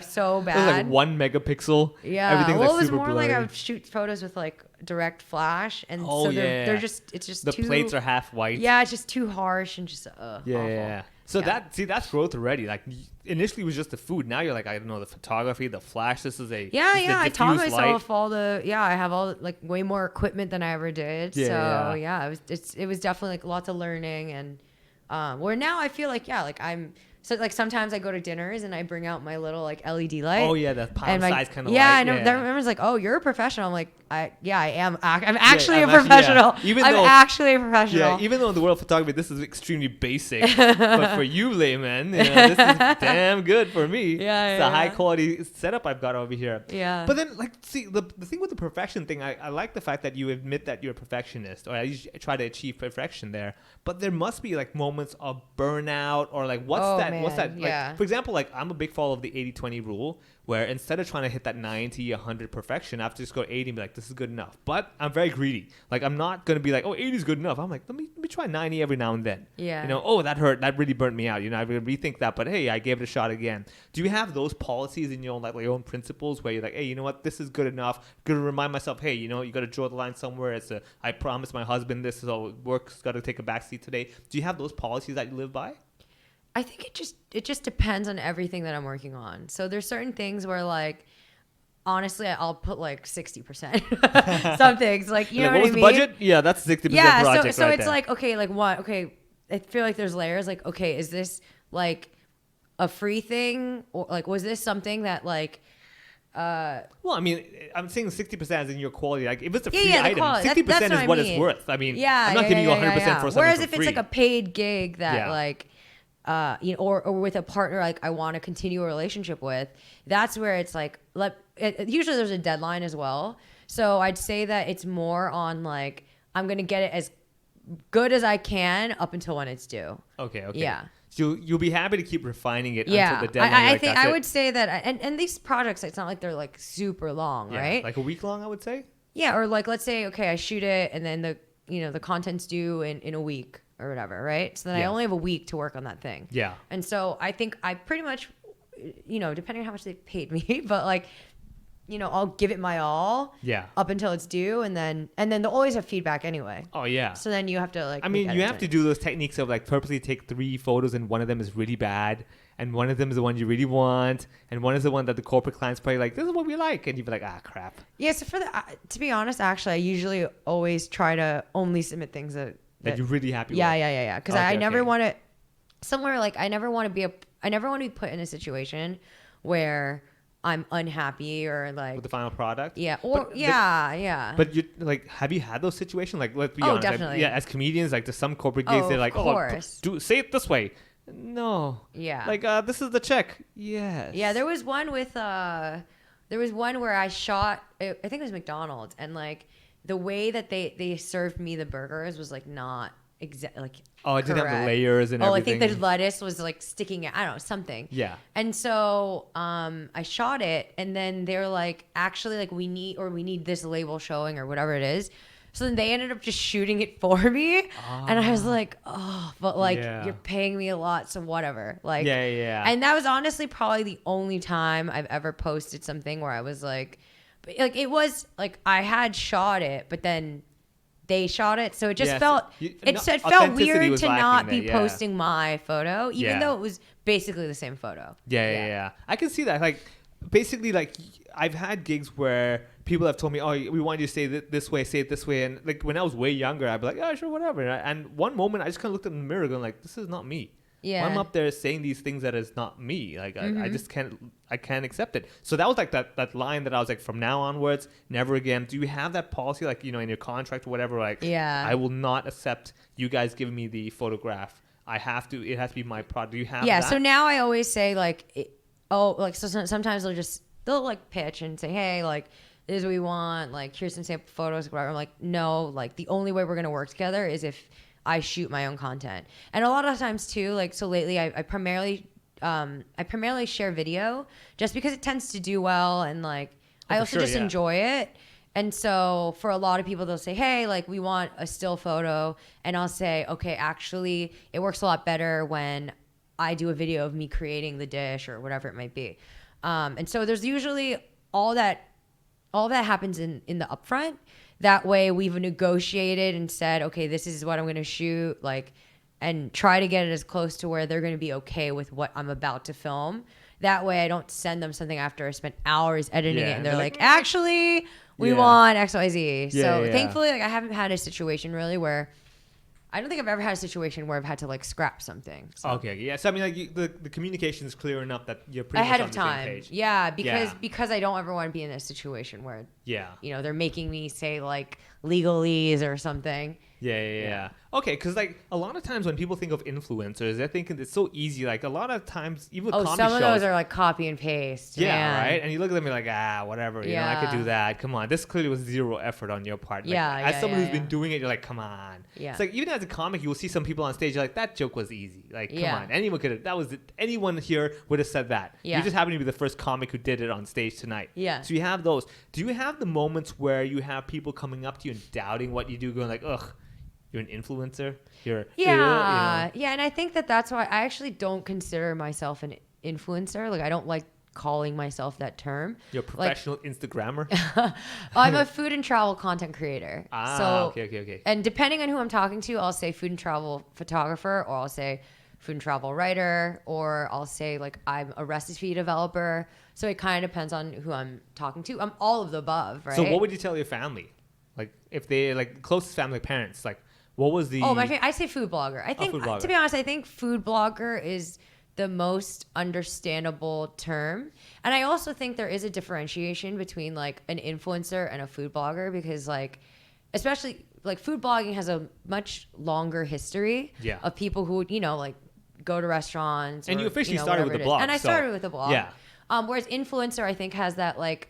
so bad. It was like 1 megapixel. Yeah, everything's well, like it was super more blurry. like I would shoot photos with like direct flash, and so they're just the too, plates are half white. Yeah, it's just too harsh and just awful. Yeah. So that's growth already. Like initially it was just the food. Now you're like, I don't know, the photography, the flash. This is a I taught myself all the I have all like way more equipment than I ever did. It was definitely like lots of learning and where now I feel like I'm. So like sometimes I go to dinners and I bring out my little like LED light. Oh yeah, the pound size kind of light. Yeah, I know. Everyone's like, "Oh, you're a professional." I'm like, I am. I'm actually a professional. I'm actually a professional. Yeah, even though in the world of photography this is extremely basic, but for you layman, this is damn good for me. Yeah, it's a high quality setup I've got over here. Yeah. But then like, see, the thing with the perfection thing, I like the fact that you admit that you're a perfectionist, or you try to achieve perfection there. But there must be like moments of burnout, or like what's that what's that? Like, Yeah. for example, like I'm a big follower of the 80-20 rule, where instead of trying to hit that 90, 100 perfection, I have to just go 80 and be like, this is good enough. But I'm very greedy. Like I'm not gonna be like, oh, 80 is good enough. I'm like, let me try 90 every now and then. Yeah. You know, oh, that hurt. That really burnt me out. You know, I would rethink that. But hey, I gave it a shot again. Do you have those policies in your own, like your own principles where you're like, hey, you know what, this is good enough. Gonna remind myself, hey, you know, you got to draw the line somewhere. I promised my husband this, so work's got to take a backseat today. Do you have those policies that you live by? I think it just depends on everything that I'm working on. So there's certain things where like honestly I'll put like 60%. Some things like you know what what was I the mean? budget? Yeah, that's 60% Yeah, project so right it's there. like okay, like what? Okay, I feel like there's layers. Like okay, is this like a free thing or like was this something that like well, I mean, I'm saying 60% as in your quality. Like, if it's a free the item, quality. 60% That's is what I what mean. it's worth. I mean, yeah, I'm not giving you 100% for something Whereas for if free. it's like a paid gig that Yeah. like you know, or with a partner like I want to continue a relationship with, that's where it's like usually there's a deadline as well. So I'd say that it's more on like I'm gonna get it as good as I can up until when it's due. Okay. Yeah. So you'll be happy to keep refining it Yeah, until the deadline. I like, think that's I it. would say that, and these projects, it's not like they're like super long, Yeah, right? like a week long, I would say. Yeah, or like let's say okay, I shoot it, and then the content's due in a week or whatever, right? So then I Yeah. only have a week to work on that thing. Yeah. And so I think I pretty much, you know, depending on how much they paid me, but like, you know, I'll give it my all. Yeah. Up until it's due, and then they'll always have feedback anyway. Oh yeah. So then you have to like. I mean, you have to do those techniques of like purposely take 3 photos and one of them is really bad, and one of them is the one you really want, and one is the one that the corporate clients probably like, this is what we like, and you'd be like, ah, crap. Yeah. So for to be honest, actually, I usually always try to only submit things that You're really happy Yeah, with. yeah. Because Okay, I never okay. want to somewhere like I never want to be put in a situation where I'm unhappy or like With the final product. yeah or But yeah. But you like, have you had those situations? Like, let's be Oh, honest. like, definitely. yeah, as comedians, like, to some corporate gigs, Oh, they're of like, course. say it this way. No. Yeah. Like, this is the check. Yes. Yeah, there was one where I shot. I think it was McDonald's, and like the way that they served me the burgers was like not like. Oh, it didn't have the correct. layers and I everything. think the lettuce was like sticking out. I don't know, something. Yeah. And so I shot it, and then they're like, actually, like we need this label showing or whatever it is. So then they ended up just shooting it for me, and I was like, oh, but like Yeah. you're paying me a lot, so whatever. Like, Yeah. And that was honestly probably the only time I've ever posted something where I was like it was like I had shot it, but then they shot it, so it just Yes. felt You- it no, felt authenticity weird was to lacking not there, be yeah. posting my photo, even Yeah. though it was basically the same photo. Yeah. I can see that. Like, basically, like, I've had gigs where people have told me, oh, we want you to say it this way. And, like, when I was way younger, I'd be like, oh, sure, whatever. And one moment, I just kind of looked in the mirror going, like, this is not me. Yeah. When I'm up there saying these things that is not me. Like, Mm-hmm. I just can't accept it. So that was, like, that line that I was like, from now onwards, never again. Do you have that policy, like, you know, in your contract or whatever, like, Yeah. I will not accept you guys giving me the photograph. it has to be my product. Do you have Yeah, that? so now I always say like, sometimes they'll like pitch and say, hey, like this is what we want, like here's some sample photos, whatever. I'm like, no, like the only way we're gonna work together is if I shoot my own content. And a lot of times too, like so lately I primarily share video just because it tends to do well, and like I for also sure, just yeah. enjoy it. And so for a lot of people, they'll say, hey, like we want a still photo. And I'll say, okay, actually it works a lot better when I do a video of me creating the dish or whatever it might be. And so there's usually all that happens in the upfront. That way we've negotiated and said, okay, this is what I'm going to shoot, like, and try to get it as close to where they're going to be okay with what I'm about to film. That way I don't send them something after I spent hours editing it and they're like, actually, we want XYZ. So thankfully, like I haven't had a situation really where I don't think I've ever had a situation where I've had to like scrap something. So. Okay, yeah. So I mean, like the communication is clear enough that you're pretty Ahead much on of the same time. page. Yeah, because I don't ever want to be in a situation where Yeah. You know, they're making me say like legalese or something. Yeah. Okay, because like a lot of times when people think of influencers, they're thinking it's so easy. Like a lot of times, even with comedy some shows, of those are like copy and paste. yeah, man. right. And you look at them and you're like, whatever. You know, I could do that. Come on, this clearly was zero effort on your part. Like, as someone who's been doing it, you're like, come on. Yeah. It's like even as a comic, you will see some people on stage. You're like, that joke was easy. Like, come on, anyone could have. Anyone here would have said that. Yeah. You just happen to be the first comic who did it on stage tonight. Yeah. So you have those. Do you have the moments where you have people coming up to you and doubting what you do, going like, ugh, you're an influencer? You're you know? Yeah, and I think that's why I actually don't consider myself an influencer. Like I don't like calling myself that term. You're a professional Instagrammer? I'm a food and travel content creator. Okay. And depending on who I'm talking to, I'll say food and travel photographer, or I'll say food and travel writer, or I'll say like I'm a recipe developer. So it kind of depends on who I'm talking to. I'm all of the above, right? So what would you tell your family? Like if they like closest family, parents, like what was the... I say food blogger. I think, to be honest, I think food blogger is the most understandable term. And I also think there is a differentiation between like an influencer and a food blogger, because like, especially like food blogging has a much longer history of people who, you know, like go to restaurants. And you officially started with the blog. And I started with the blog. Yeah. Whereas influencer, I think, has that like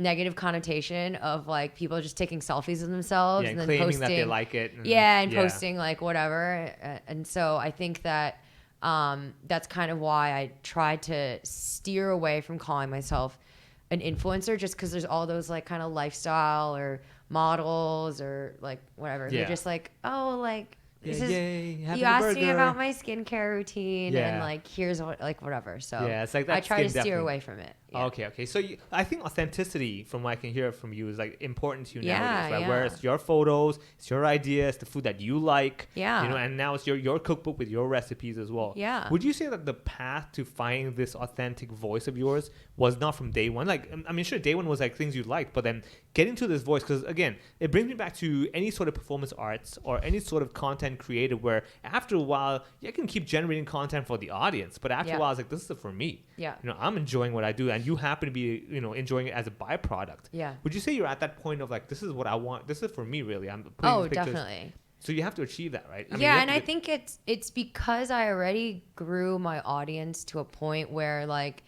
negative connotation of like people just taking selfies of themselves and then claiming posting that they like it. And posting like whatever. And so I think that that's kind of why I tried to steer away from calling myself an influencer, just because there's all those like kind of lifestyle or models or like whatever. They're just like, oh, like this is, you asked me about my skincare routine and like here's what, like whatever. So it's like I try to steer away from it. Okay. So I think authenticity, from what I can hear from you, is like important to you nowadays, right? Where it's your photos, it's your ideas, the food that you like. Yeah. You know, and now it's your cookbook with your recipes as well. Yeah. Would you say that the path to finding this authentic voice of yours was not from day one? Like, I mean, sure, day one was like things you liked, but then getting to this voice, because again, it brings me back to any sort of performance arts or any sort of content created where after a while you can keep generating content for the audience, but after a while it's like, this is for me. Yeah. You know, I'm enjoying what I do, and you happen to be, you know, enjoying it as a byproduct. Yeah. Would you say you're at that point of like, this is what I want, this is for me, really? I'm putting these pictures. Definitely. So you have to achieve that, right? I think it's because I already grew my audience to a point where like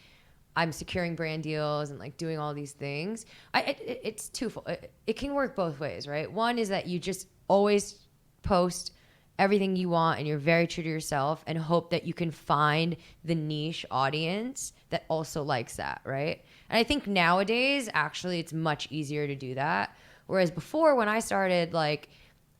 I'm securing brand deals and like doing all these things. It's twofold. It can work both ways, right? One is that you just always post everything you want and you're very true to yourself and hope that you can find the niche audience that also likes that, right? And I think nowadays, actually, it's much easier to do that. Whereas before, when I started, like,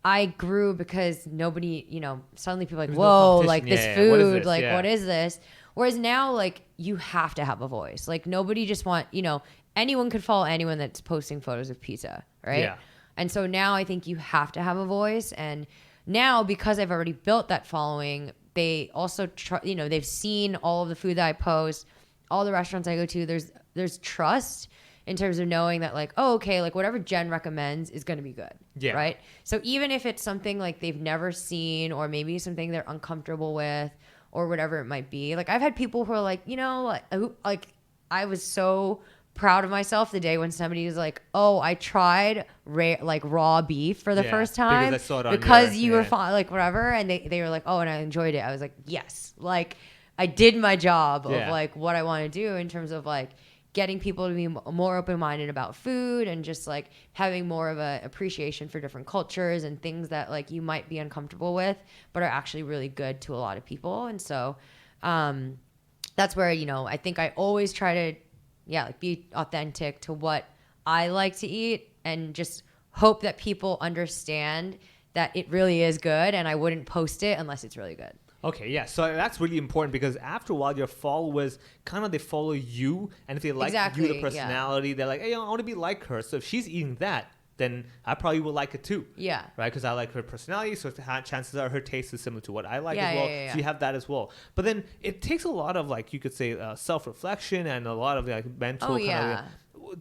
I grew because nobody, you know, suddenly people are like, whoa, like this food, what is this? Like, what is this? Whereas now, like, you have to have a voice. Like, nobody just you know, anyone could follow anyone that's posting photos of pizza, right? Yeah. And so now I think you have to have a voice. And now, because I've already built that following, they also, you know, they've seen all of the food that I post, all the restaurants I go to. There's trust in terms of knowing that, like, oh, okay, like whatever Jen recommends is going to be good. Yeah. Right. So even if it's something like they've never seen, or maybe something they're uncomfortable with, or whatever it might be, like I've had people who are like, you know, like I was so proud of myself the day when somebody was like, oh, I tried raw beef for the first time because you were like whatever, and they were like, oh, and I enjoyed it. I was like, yes, like I did my job of like what I want to do in terms of like getting people to be more open-minded about food and just like having more of a appreciation for different cultures and things that like you might be uncomfortable with but are actually really good to a lot of people. And so that's where, you know, I think I always try to like be authentic to what I like to eat and just hope that people understand that it really is good, and I wouldn't post it unless it's really good. Okay, yeah. So that's really important, because after a while, your followers they follow you, and if they like you, the personality, they're like, hey, I want to be like her. So if she's eating that, then I probably will like it too. Yeah. Right? Because I like her personality, so chances are her taste is similar to what I like as well. So you have that as well. But then it takes a lot of, like, you could say self-reflection and a lot of like mental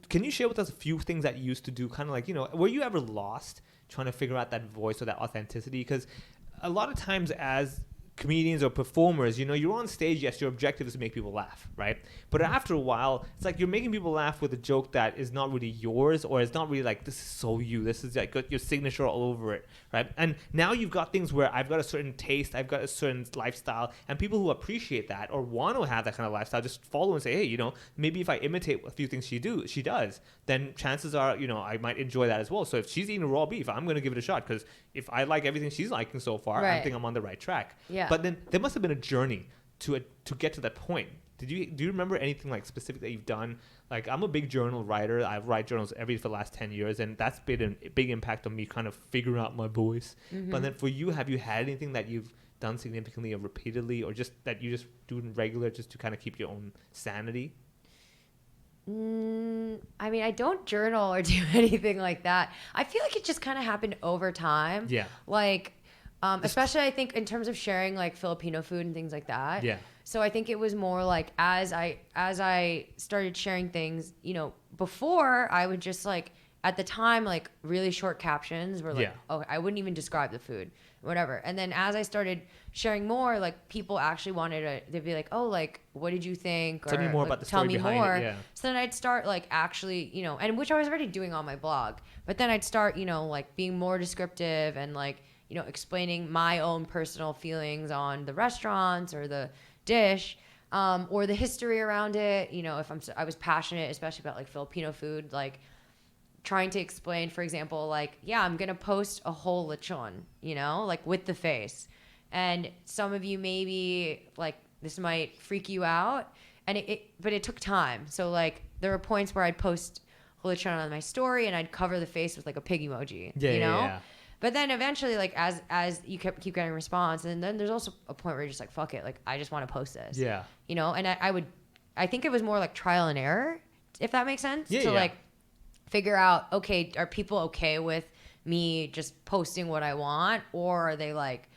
Can you share with us a few things that you used to do, kind of like, you know, were you ever lost trying to figure out that voice or that authenticity? Because a lot of times as comedians or performers, you're on stage, yes, your objective is to make people laugh, right? But after a while, it's like you're making people laugh with a joke that is not really yours, or it's not really like, this is so you, this is like got your signature all over it, right? And now you've got things where I've got a certain taste, I've got a certain lifestyle, and people who appreciate that or want to have that kind of lifestyle just follow and say, hey, maybe if I imitate a few things she does, then chances are, I might enjoy that as well. So if she's eating raw beef, I'm going to give it a shot, because if I like everything she's liking so far, I think I'm on the right track. Yeah. But then there must have been a journey to get to that point. Do you remember anything like specific that you've done? Like, I'm a big journal writer. I write journals for the last 10 years, and that's been a big impact on me kind of figuring out my voice. Mm-hmm. But then for you, have you had anything that you've done significantly or repeatedly, or just that you just do in regular just to kind of keep your own sanity? I mean, I don't journal or do anything like that. I feel like it just kind of happened over time. Yeah. Like, especially I think in terms of sharing like Filipino food and things like that. Yeah. So I think it was more like as I started sharing things, before I would just like, at the time, like really short captions were like, oh, I wouldn't even describe the food, whatever. And then as I started sharing more, like people actually they'd be like, oh, like, what did you think? Tell me more about the story behind it. Yeah. So then I'd start like actually, and which I was already doing on my blog, but then I'd start, like being more descriptive and like, explaining my own personal feelings on the restaurants or the dish, or the history around it. If I was passionate, especially about like Filipino food, like trying to explain, for example, like, yeah, I'm going to post a whole lechon, like with the face. And some of you maybe like this might freak you out, but it took time. So like there were points where I'd post whole lechon on my story and I'd cover the face with like a pig emoji, Yeah. But then eventually, like as you keep getting response, and then there's also a point where you're just like, fuck it, like I just want to post this. Yeah. And I think it was more like trial and error, if that makes sense. Yeah. Like figure out, okay, are people okay with me just posting what I want, or are they like,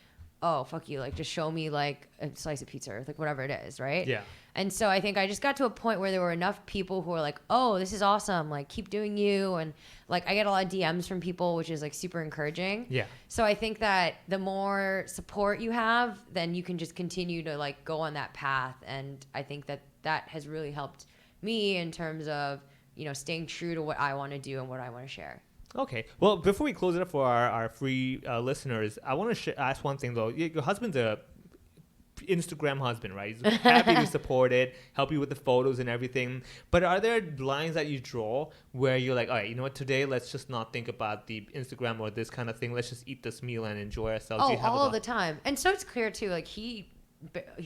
oh, fuck you, like just show me like a slice of pizza, or like whatever it is, right? Yeah. And so I think I just got to a point where there were enough people who were like, oh, this is awesome, like keep doing you. And like I get a lot of DMs from people, which is like super encouraging. Yeah. So I think that the more support you have, then you can just continue to like go on that path. And I think that has really helped me in terms of, staying true to what I want to do and what I want to share. Okay. Well, before we close it up for our free listeners, I want to ask one thing though. Your husband's a Instagram husband, right? He's happy to support it, help you with the photos and everything. But are there lines that you draw where you're like, all right, you know what, today let's just not think about the Instagram or this kind of thing. Let's just eat this meal and enjoy ourselves. Oh, all the time. And so it's clear too, like he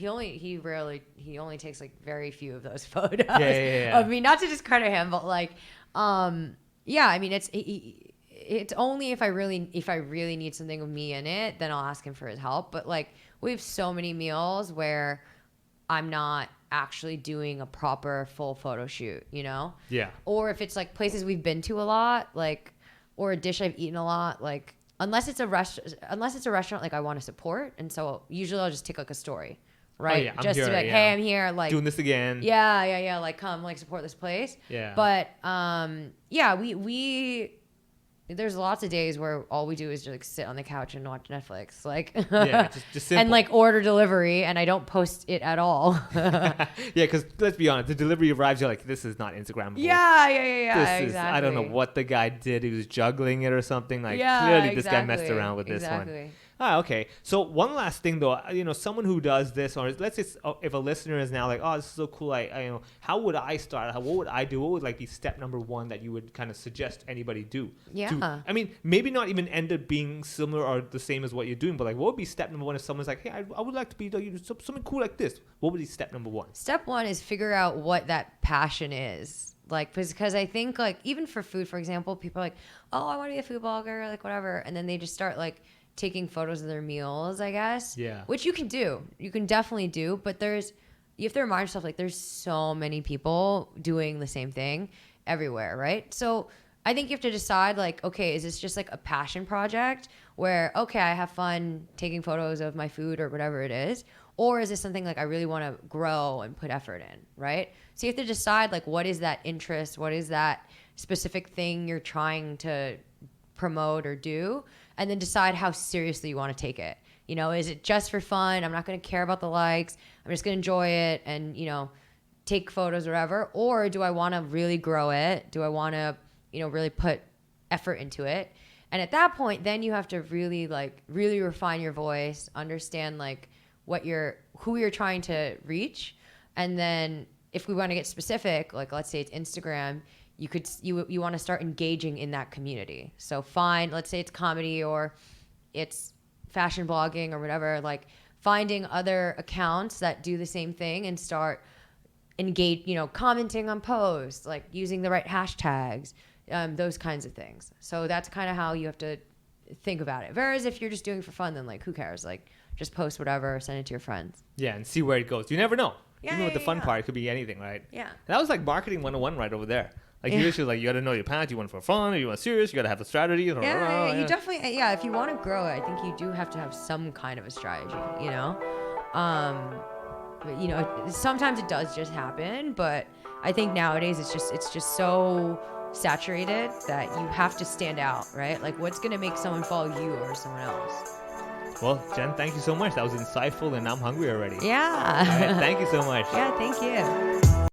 only takes like very few of those photos of me, not to discredit him, but like I mean it's only if I really need something with me in it, then I'll ask him for his help. But like we have so many meals where I'm not actually doing a proper full photo shoot, Yeah. Or if it's like places we've been to a lot, like, or a dish I've eaten a lot, like unless it's a restaurant like I want to support, and so usually I'll just take like a story, right? Oh, yeah, just to be like, hey, I'm here, like doing this again. Yeah, like come, like support this place. Yeah. But we there's lots of days where all we do is just like sit on the couch and watch Netflix, like just simple. And like order delivery, and I don't post it at all. Because let's be honest, the delivery arrives, you're like, this is not Instagrammable. Yeah. This exactly. is, I don't know what the guy did. He was juggling it or something. Like clearly this guy messed around with this one. Okay. So one last thing though, someone who does this, or let's say if a listener is now like, oh, this is so cool. I how would I start? What would I do? What would like be step number one that you would kind of suggest anybody do? Yeah. I mean, maybe not even end up being similar or the same as what you're doing, but like, what would be step number one if someone's like, hey, I would like to be something cool like this? What would be step number one? Step one is figure out what that passion is. Like, because I think like even for food, for example, people are like, oh, I want to be a food blogger, like whatever. And then they just start like taking photos of their meals, I guess. Yeah. Which you can do. You can definitely do. But you have to remind yourself, like, there's so many people doing the same thing everywhere, right? So I think you have to decide, like, okay, is this just like a passion project where, okay, I have fun taking photos of my food or whatever it is? Or is this something like I really want to grow and put effort in, right? So you have to decide, like, what is that interest? What is that specific thing you're trying to promote or do? And then decide how seriously you want to take it. Is it just for fun? I'm not going to care about the likes. I'm just going to enjoy it and, take photos or whatever. Or do I want to really grow it? Do I want to, really put effort into it? And at that point, then you have to really refine your voice, understand like who you're trying to reach. And then if we want to get specific, like let's say it's Instagram, you want to start engaging in that community. So let's say it's comedy or it's fashion blogging or whatever, like finding other accounts that do the same thing and start commenting on posts, like using the right hashtags, those kinds of things. So that's kind of how you have to think about it. Whereas if you're just doing it for fun, then like who cares? Like just post whatever, send it to your friends. Yeah, and see where it goes. You never know. Yeah, Even with the fun part, it could be anything, right? Yeah. That was like marketing 101 right over there. Like you usually like you got to know your path. You want for fun, or you want serious. You got to have a strategy. You definitely. Yeah, if you want to grow it, I think you do have to have some kind of a strategy. But, sometimes it does just happen. But I think nowadays it's just so saturated that you have to stand out, right? Like what's gonna make someone follow you over someone else? Well, Jen, thank you so much. That was insightful, and I'm hungry already. Yeah. All right, thank you so much. Yeah, thank you.